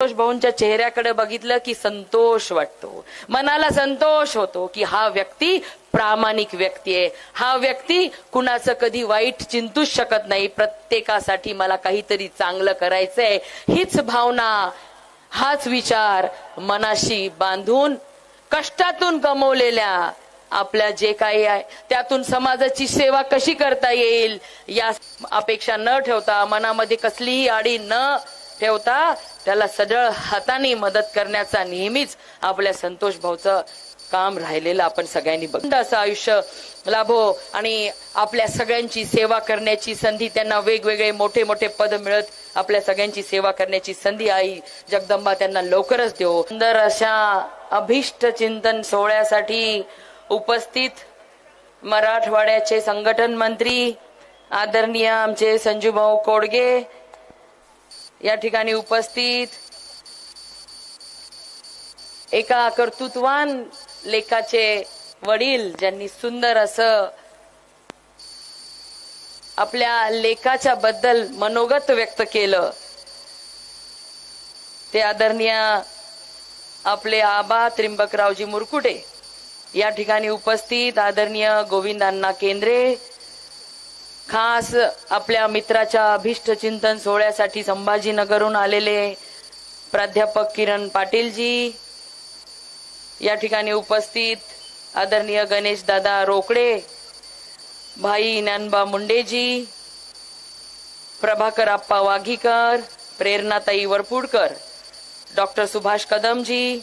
संतोष भाऊंच्या चेहऱ्याकडे बघितलं की संतोष वाटतो, मनाला संतोष होतो की हा व्यक्ती प्रामाणिक व्यक्ती आहे, हा व्यक्ती कुणाचं कधी वाईट चिंतूच शकत नाही, प्रत्येकासाठी मला काहीतरी चांगलं करायचंय, हीच भावना हाच विचार मनाशी बांधून कष्टातून कमवलेल्या आपल्या जे काही आहे त्यातून समाजाची सेवा कशी करता येईल या अपेक्षा न ठेवता, मनामध्ये कसलीही आडी न ठेवता त्याला सजळ हाताने मदत करण्याचा नेहमीच आपल्या संतोष भाऊचं काम राहिलेलं आपण सगळ्यांनी बघ असं आयुष्य लाभो आणि आपल्या सगळ्यांची सेवा करण्याची संधी, त्यांना वेगवेगळे मोठे मोठे पद मिळत आपल्या सगळ्यांची सेवा करण्याची संधी आई जगदंबा त्यांना लवकरच देव। सुंदर अशा अभिष्ट चिंतन सोहळ्यासाठी उपस्थित मराठवाड्याचे संघटन मंत्री आदरणीय आमचे संजूभाऊ कोडगे, या ठिकाणी उपस्थित एका कर्तृत्वान लेखाचे वडील ज्यांनी सुंदर असं आपल्या लेखाच्या बद्दल मनोगत व्यक्त केलं, ते आदरणीय आपले आबा त्रिंबकरावजी मुरकुटे, या ठिकाणी उपस्थित आदरणीय गोविंद अण्णा केंद्रे, खास आपल्या मित्राच्या अभिष्ट चिंतन सोहळ्यासाठी संभाजीनगरहून आलेले प्राध्यापक किरण पाटीलजी, या ठिकाणी उपस्थित आदरणीय गणेश दादा रोकडे, भाई ज्ञानबा मुंडेजी, प्रभाकर आप्पा वाघीकर, प्रेरणाताई वरपुडकर, डॉक्टर सुभाष कदमजी,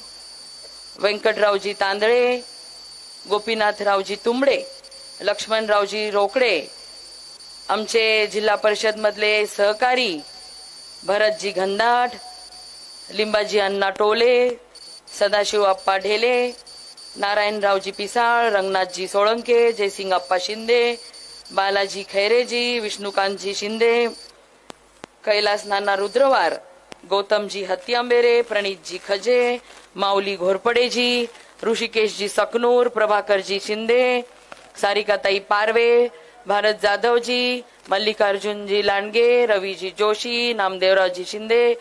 व्यंकटरावजी तांदळे, गोपीनाथरावजी तुंबडे, लक्ष्मणरावजी रोकडे, आमचे जिल्हा परिषद मधले सहकारी भरतजी घनदाट, लिंबाजी अण्णा टोले, सदाशिव आप्पा ढेले, नारायणरावजी पिसाळ, रंगनाथजी सोळंके, जयसिंग आप्पा शिंदे, बालाजी खैरेजी, विष्णुकांतजी शिंदे, कैलास नाना रुद्रवार, गौतमजी हत्यांबेरे, प्रणितजी खजे, माऊली घोरपडेजी, ऋषिकेशजी सकनूर, प्रभाकरजी शिंदे, सारिकाताई पारवे, भारत जाधवजी, मल्लिकार्जुनजी लांडगे, रवीजी जोशी, नामदेवरावजी शिंदे,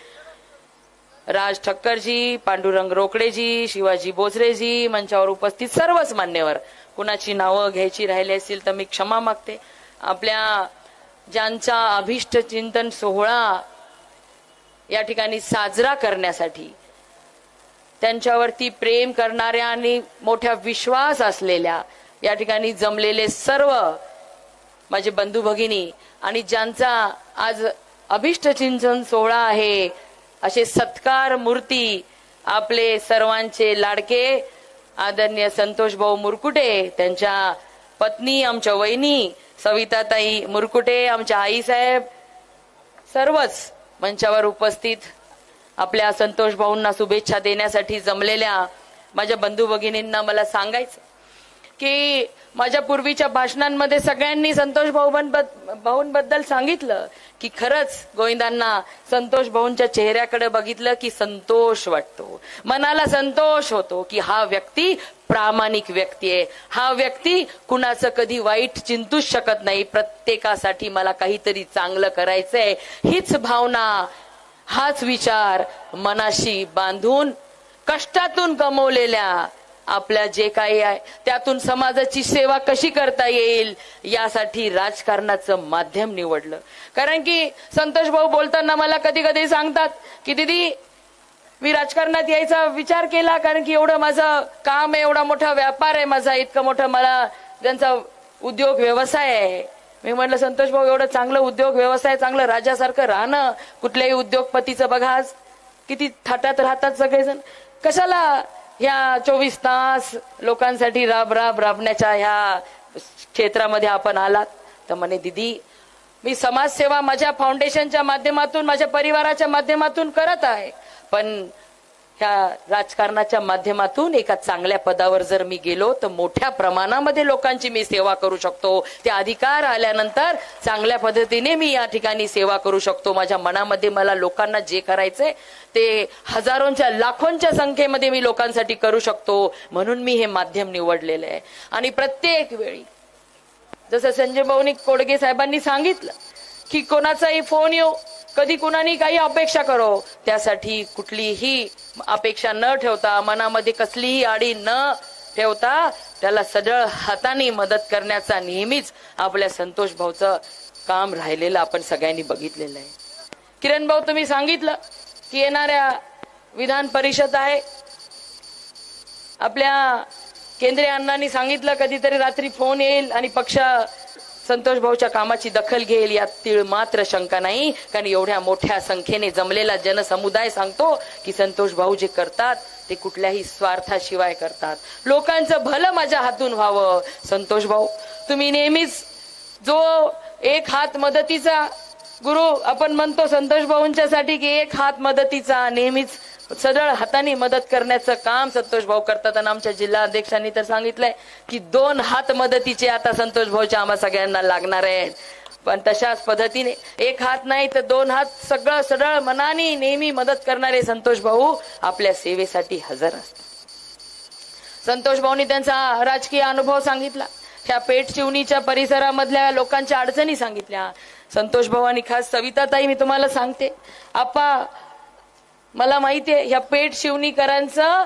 राज ठक्करजी, पांडुरंग रोकडेजी, शिवाजी बोचरेजी, मंचावर उपस्थित सर्वच मान्यवर, कुणाची नावं घ्यायची राहिली असतील तर मी क्षमा मागते। आपल्या ज्यांचा अभिष्ट चिंतन सोहळा या ठिकाणी साजरा करण्यासाठी त्यांच्यावरती प्रेम करणाऱ्या आणि मोठा विश्वास असलेल्या या ठिकाणी जमलेले सर्व माझे बंधू भगिनी आणि ज्यांचा आज अभिष्ट चिंतन सोहळा आहे, असे सत्कार मूर्ती आपले सर्वांचे लाडके आदरणीय संतोष भाऊ मुरकुटे, त्यांच्या पत्नी आमच्या वहिनी सविताताई मुरकुटे, आमच्या आई साहेब, सर्वच मंचावर उपस्थित आपल्या संतोष भाऊंना शुभेच्छा देण्यासाठी जमलेल्या माझ्या बंधू भगिनींना मला सांगायचं की माझ्या पूर्वीच्या भाषणांमध्ये सगळ्यांनी संतोष भाऊंबद्दल सांगितलं की खरंच गोविंदांना संतोष भाऊंच्या चेहऱ्याकडे बघितलं की संतोष वाटतो, मनाला संतोष होतो की हा व्यक्ती प्रामाणिक व्यक्ती आहे, हा व्यक्ती कुणाचं कधी वाईट चिंतूच शकत नाही, प्रत्येकासाठी मला काहीतरी चांगलं करायचंय, हीच भावना हाच विचार मनाशी बांधून कष्टातून कमवलेल्या आपल्या जे काही आहे त्यातून समाजाची सेवा कशी करता येईल यासाठी राजकारणाचं माध्यम निवडलं। कारण की संतोष भाऊ बोलताना मला कधी कधी सांगतात की दीदी मी राजकारणात यायचा विचार केला, कारण की एवढं माझं काम आहे, एवढा मोठा व्यापार आहे माझा, इतकं मोठं मला त्यांचा उद्योग व्यवसाय आहे। मी म्हटलं संतोष भाऊ एवढं चांगलं उद्योग व्यवसाय, चांगलं राजासारखं राहणं, कुठल्याही उद्योगपतीचं बघा किती थाटात राहतात सगळेजण, कशाला ह्या 24 तास लोकांसाठी राबण्याच्या ह्या क्षेत्रामध्ये आपण आलात? तर म्हणे दीदी मी समाजसेवा माझ्या फाउंडेशनच्या माध्यमातून, माझ्या परिवाराच्या माध्यमातून करत आहे, पण ह्या राजकारणाच्या माध्यमातून एका चांगल्या पदावर जर मी गेलो तर मोठ्या प्रमाणामध्ये लोकांची मी सेवा करू शकतो, ते अधिकार आल्यानंतर चांगल्या पद्धतीने मी या ठिकाणी सेवा करू शकतो, माझ्या मनामध्ये मला लोकांना जे करायचंय ते हजारोंच्या लाखोंच्या संख्येमध्ये मी लोकांसाठी करू शकतो, म्हणून मी हे माध्यम निवडलेलं आहे। आणि प्रत्येक वेळी जसं संजय भाऊ कोडगे साहेबांनी सांगितलं की कोणाचाही फोन येऊ कधी कुणानी काही अपेक्षा करो, त्यासाठी कुठलीही अपेक्षा न ठेवता, मनामध्ये कसलीही आडी न ठेवता त्याला सढळ हाताने मदत करण्याचा नेहमीच आपल्या संतोष भाऊचं काम राहिलेलं आपण सगळ्यांनी बघितलेलं आहे. किरण भाऊ, तुम्ही सांगितलं की येणाऱ्या विधान परिषद आहे, आपल्या केंद्रीय अण्णांनी सांगितलं कधीतरी रात्री फोन येईल आणि पक्ष संतोष भाऊच्या कामाची दखल घेईल, यात तीळ मात्र शंका नाही. कारण एवढ्या मोठ्या संख्येने जमलेला जनसमुदाय सांगतो की संतोष भाऊ जे करतात ते कुठल्याही स्वार्थाशिवाय करतात. लोकांचं भलं माझ्या हातून व्हावं. संतोष भाऊ, तुम्ही नेहमीच जो एक हात मदतीचा गुरु आपण म्हणतो संतोष भाऊंच्या साठी की एक हात मदतीचा, नेहमीच सदळ हाताने मदत करण्याचं काम संतोष भाऊ करतात. आणि आमच्या जिल्हा अध्यक्षांनी तर सांगितलंय की 2 हात मदतीचे आता संतोष भाऊच्या आम्हा सगळ्यांना लागणार आहेत. पण तशाच पद्धतीने एक हात नाही तर 2 हात सगळं सदळ मनाने नेहमी मदत करणारे संतोष भाऊ आपल्या सेवेसाठी हजर असतात. संतोष भाऊनी त्यांचा राजकीय अनुभव सांगितला, ह्या पेठशिवणीच्या परिसरामधल्या लोकांच्या अडचणी सांगितल्या. संतोष भाऊ आणि खास सविताताई, मी तुम्हाला सांगते आपा, मला माहितीये ह्या पेठशिवणीकरांचं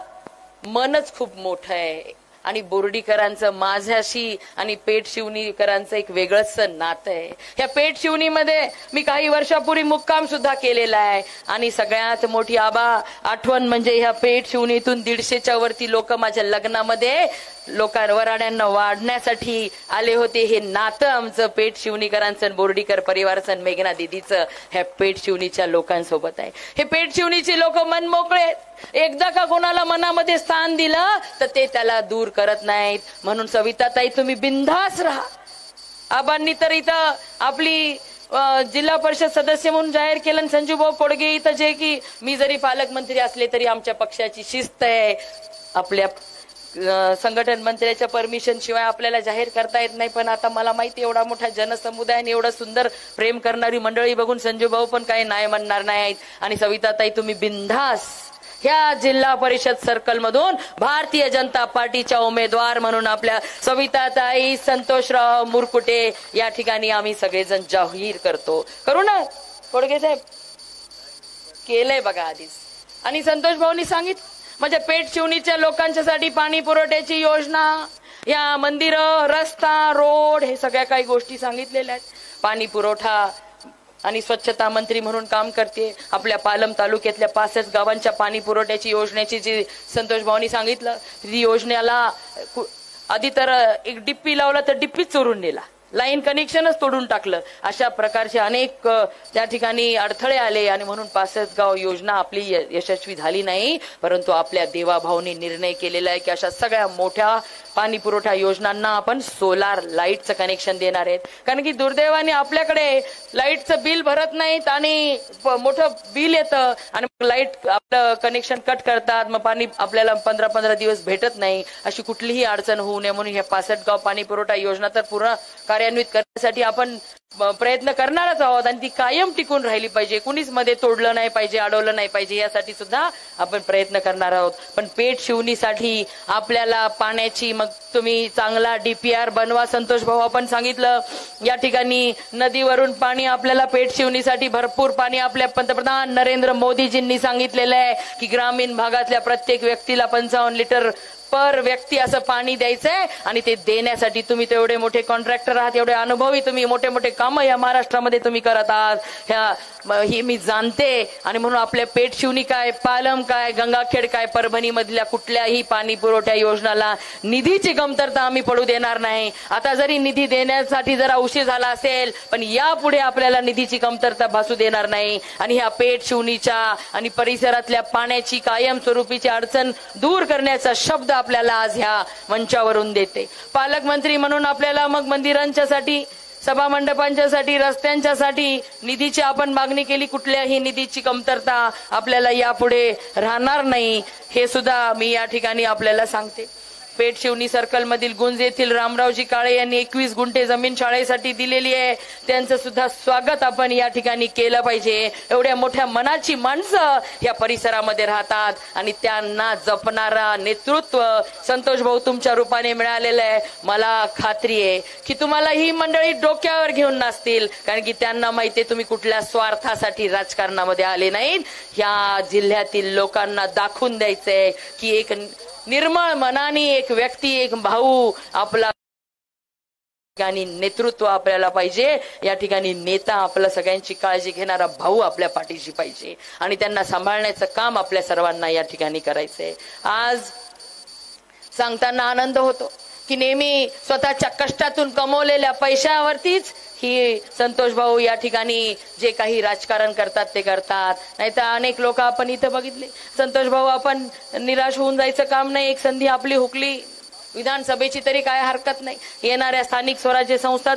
मनच खूप मोठं आहे आणि बोर्डीकरांचं माझ्याशी आणि पेठशिवणीकरांचं एक वेगळंच नातं आहे. ह्या पेठशिवणीमध्ये मी काही वर्षापूर्वी मुक्काम सुद्धा केलेला आहे आणि सगळ्यात मोठी आठवण म्हणजे ह्या पेठशिवणीतून 150च्या वरती लोक माझ्या लग्नामध्ये वराड्यांना वाढण्यासाठी आले होते. हे नातं आमचं पेठशिवणीकरांचं, बोर्डीकर परिवाराचं, मेघना दिदीचं ह्या पेठशिवणीच्या लोकांसोबत आहे. हे पेठशिवणीचे लोक मन मोकळे, एकदा का कोणाला मनामध्ये स्थान दिलं तर ते त्याला दूर करत नाहीत. म्हणून सविताताई, तुम्ही बिनधास्त राहा. आबांनी तर इथं आपली जिल्हा परिषद सदस्य म्हणून जाहीर केलं. संजूभाऊ कोडगे इथं जे की मी जरी पालकमंत्री असले तरी आमच्या पक्षाची शिस्त आहे, आपल्या संघटन मंत्र्याच्या परमिशन शिवाय आपल्याला जाहीर करता येत नाही. पण आता मला माहिती एवढा मोठा जनसमुदाय आणि एवढं सुंदर प्रेम करणारी मंडळी बघून संजूभाऊ पण काही नाही म्हणणार नाहीत. आणि सविताताई, तुम्ही बिनधास्त ह्या जिल्हा परिषद सर्कल मधून भारतीय जनता पार्टीच्या उमेदवार म्हणून आपल्या सविताताई संतोषराव मुरकुटे या ठिकाणी आम्ही सगळेजण जाहीर करतो. करू ना कोडगे साहेब? केलंय बघा आधीच. आणि संतोष भाऊनी सांगितलं म्हणजे पेठशिवणीच्या लोकांच्यासाठी पाणी पुरवठ्याची योजना, या मंदिर, रस्ता, रोड, हे सगळ्या काही गोष्टी सांगितलेल्या आहेत. पाणी पुरवठा आणि स्वच्छता मंत्री म्हणून काम करते. आपल्या पालम तालुक्यातल्या 65 गावांच्या पाणी पुरवठ्याची योजनेची जी संतोष भाऊनी सांगितलं, ती योजनेला आधी तर एक डिप्पी लावला तर डिप्पीच चोरून नेला, लाईन कनेक्शनच तोडून टाकलं. अशा प्रकारचे अनेक त्या ठिकाणी अडथळे आले आणि म्हणून 65 गाव योजना आपली यशस्वी झाली नाही. परंतु आपल्या देवाभाऊनी निर्णय केलेला आहे की अशा सगळ्या मोठ्या पाणी पुरवठा योजनांना आपण सोलार लाईटचं कनेक्शन देणार आहेत. कारण की दुर्दैवाने आपल्याकडे लाईटचं बिल भरत नाहीत आणि मोठं बिल येतं आणि लाईट आपलं कनेक्शन कट करतात, मग पाणी आपल्याला 15-15 दिवस भेटत नाही. अशी कुठलीही अडचण होऊ नये म्हणून हे 65 गाव पाणी पुरवठा योजना तर पूर्ण कार्यान्वित करण्यासाठी आपण प्रयत्न करणारच आहोत आणि ती कायम टिकून राहिली पाहिजे. कुणीच मध्ये तोडलं नाही पाहिजे, अडवलं नाही पाहिजे, यासाठी सुद्धा आपण प्रयत्न करणार आहोत. पण पेठशिवणीसाठी आपल्याला पाण्याची, मग तुम्ही चांगला DPR बनवा. संतोष भाऊ, आपण सांगितलं या ठिकाणी नदीवरून पाणी आपल्याला पेठशिवणीसाठी भरपूर पाणी आपल्या पंतप्रधान नरेंद्र मोदीजींनी सांगितलेलं आहे की ग्रामीण भागातल्या प्रत्येक व्यक्तीला 55 लिटर पर व्यक्ती असं पाणी द्यायचंय. आणि ते देण्यासाठी तुम्ही तेवढे मोठे कॉन्ट्रॅक्टर आहात, एवढे अनुभवी, तुम्ही मोठे मोठे कामं या महाराष्ट्रामध्ये तुम्ही करत आहात, ही मी जाणते. आणि म्हणून आपल्या पेठशिवणी काय, पालम काय, गंगाखेड काय, परभणी मधल्या कुठल्याही पाणी पुरवठ्या योजनाला निधीची कमतरता आम्ही पडू देणार नाही. आता जरी निधी देण्यासाठी जरा उशीर झाला असेल, पण यापुढे आपल्याला निधीची कमतरता भासू देणार नाही. आणि ह्या पेठशिवणीच्या आणि परिसरातल्या पाण्याची कायमस्वरूपीची अडचण दूर करण्याचा शब्द आपल्याला आज ह्या मंचावरून देते. पालकमंत्री म्हणून आपल्याला मग मंदिरांच्यासाठी, सभा मंडपांच्यासाठी, रस्त्यांच्यासाठी निधीची आपण मागणी केली. कुठल्याही निधीची कमतरता आपल्याला यापुढे राहणार नाही, हे सुद्धा मी या ठिकाणी आपल्याला सांगते. पेठ शिवणी सर्कल मधील गुंज येथील रामरावजी काळे यांनी 21 गुंठे जमीन शाळेसाठी दिलेली आहे. त्यांचं सुद्धा स्वागत आपण या ठिकाणी केलं पाहिजे. एवढ्या मोठ्या मनाची माणसं या परिसरामध्ये राहतात आणि त्यांना जपणारा नेतृत्व संतोष भाऊ तुमच्या रूपाने मिळालेलं आहे. मला खात्री आहे की तुम्हाला ही मंडळी डोक्यावर घेऊन नसतील, कारण की त्यांना माहिती आहे तुम्ही कुठल्या स्वार्थासाठी राजकारणामध्ये आले नाहीत. या जिल्ह्यातील लोकांना दाखवून द्यायचंय की एक निर्मळ मनाने एक व्यक्ती, एक भाऊ आपला ठिकाणी नेतृत्व आपल्याला पाहिजे. या ठिकाणी नेता आपल्या सगळ्यांची काळजी घेणारा भाऊ आपल्या पाठीशी पाहिजे आणि त्यांना सांभाळण्याचं काम आपल्या सर्वांना या ठिकाणी करायचंय. आज सांगताना आनंद होतो की नेहमी स्वतःच्या कष्टातून कमवलेल्या पैशावरतीच ही संतोष भाऊ या ठिकाणी जे काही राजकारण करतात ते करतात. नाहीतर अनेक लोक आपण इथं बघितले. संतोष भाऊ आपण निराश होऊन जायचं काम नाही. एक संधी आपली हुकली विधानसभेची तरी काय हरकत नाही. येणाऱ्या स्थानिक स्वराज्य संस्थात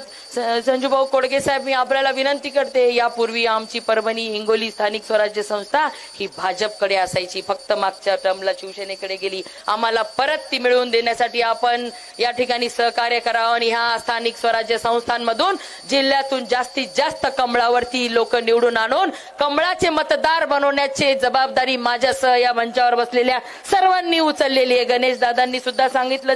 संजूभाऊ कोडगे साहेब मी आपल्याला विनंती करते, यापूर्वी आमची परभणी हिंगोली स्थानिक स्वराज्य संस्था ही भाजपकडे असायची, फक्त मागच्या टर्मला शिवसेनेकडे गेली. आम्हाला परत ती मिळवून देण्यासाठी आपण या ठिकाणी सहकार्य करावं आणि ह्या स्थानिक स्वराज्य संस्थांमधून जिल्ह्यातून जास्तीत जास्त कमळावरती लोक निवडून आणून कमळाचे मतदार बनवण्याची जबाबदारी माझ्यासह या मंचावर बसलेल्या सर्वांनी उचललेली आहे. गणेश दादांनी सुद्धा सांगितलं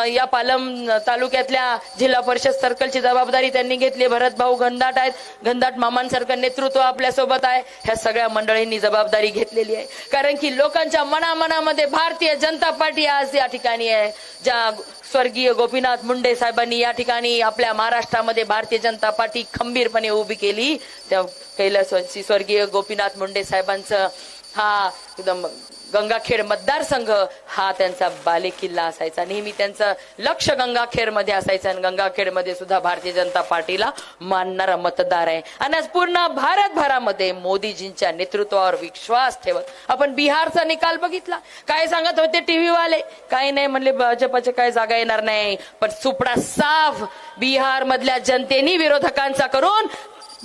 या पालम तालुक्यातल्या जिल्हा परिषद सर्कलची जबाबदारी त्यांनी घेतली. भरत भाऊ घनदाट आहेत, घनदाट मामांसारखं नेतृत्व आपल्या सोबत आहे. ह्या सगळ्या मंडळींनी जबाबदारी घेतलेली आहे, कारण की लोकांच्या मनामध्ये भारतीय जनता पार्टी आज या ठिकाणी आहे. ज्या स्वर्गीय गोपीनाथ मुंडे साहेबांनी या ठिकाणी आपल्या महाराष्ट्रामध्ये भारतीय जनता पार्टी खंबीरपणे उभी केली, त्या कैलासवासी स्वर्गीय गोपीनाथ मुंडे साहेबांचं हा एकदम गंगाखेड मतदारसंघ हा त्यांचा बालेकिल्ला असायचा. नेहमी त्यांचं लक्ष गंगाखेड मध्ये असायचं आणि गंगाखेड मध्ये सुद्धा भारतीय जनता पार्टीला मानणारा मतदार आहे. आणि आज पूर्ण भारतभरामध्ये मोदीजींच्या नेतृत्वावर विश्वास ठेवत आपण बिहारचा निकाल बघितला. काय सांगत होते टीव्ही वाले, काही नाही म्हणले भाजपच्या काय जागा येणार नाही, पण सुपडा साफ बिहार मधल्या जनतेने विरोधकांचा करून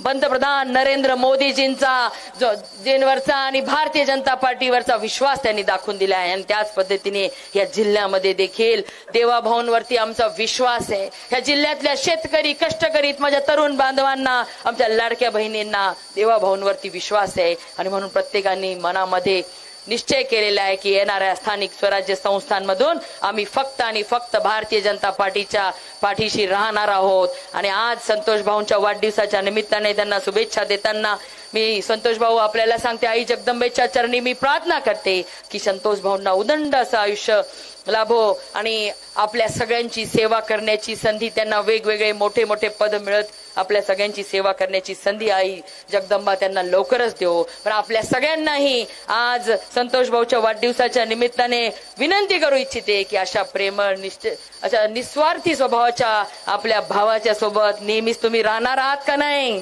पंतप्रधान नरेंद्र मोदीजींचा जेनवरचा आणि भारतीय जनता पार्टीवरचा विश्वास त्यांनी दाखवून दिला आहे. आणि त्याच पद्धतीने या जिल्ह्यामध्ये देखील देवाभाऊंवरती आमचा विश्वास आहे. या जिल्ह्यातल्या शेतकरी, कष्टकरी, माझ्या तरुण बांधवांना, आमच्या लाडक्या बहिणींना देवाभाऊंवरती विश्वास आहे. आणि म्हणून प्रत्येकाने मनामध्ये निश्चय केलेला आहे की येणाऱ्या स्थानिक स्वराज्य संस्थांमधून आम्ही फक्त आणि फक्त भारतीय जनता पार्टीच्या पाठीशी राहणार आहोत. आणि आज संतोष भाऊंच्या वाढदिवसाच्या निमित्ताने त्यांना शुभेच्छा देताना मी संतोष भाऊ आपल्याला सांगते, आई जगदंबेच्या चरणी मी प्रार्थना करते की संतोष भाऊंना उदंड असं आयुष्य लाभो आणि आपल्या सगळ्यांची सेवा करण्याची संधी, त्यांना वेगवेगळे मोठे मोठे पद मिळत आपल्या सगळ्यांची सेवा करण्याची संधी आई जगदंबा त्यांना लवकरच देऊ. पण आपल्या सगळ्यांनाही आज संतोष भाऊच्या वाढदिवसाच्या निमित्ताने विनंती करू इच्छिते की अशा प्रेमळ अशा निस्वार्थी स्वभावाच्या आपल्या भावाच्या सोबत नेहमीच तुम्ही राहणार आहात का नाही?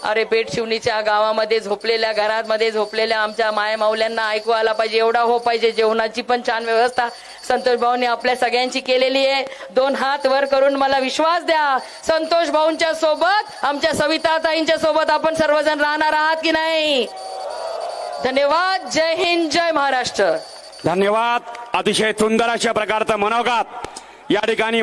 अरे पेठ शिवणीच्या गावामध्ये झोपलेल्या, घरामध्ये झोपलेल्या आमच्या मायमाऊल्यांना ऐकू आला पाहिजे, एवढा हो पाहिजे. जेवणाची पण छान व्यवस्था संतोष भाऊंनी आपल्या सगळ्यांची केलेली आहे. 2 हात वर करून मला विश्वास द्या, संतोष भाऊंच्या सोबत, आमच्या सविताताईंच्या सोबत आपण सर्वजण राहणार आहात की नाही? धन्यवाद. जय हिंद, जय महाराष्ट्र. धन्यवाद. अतिशय सुंदर अशा प्रकारचं मनोगत या ठिकाणी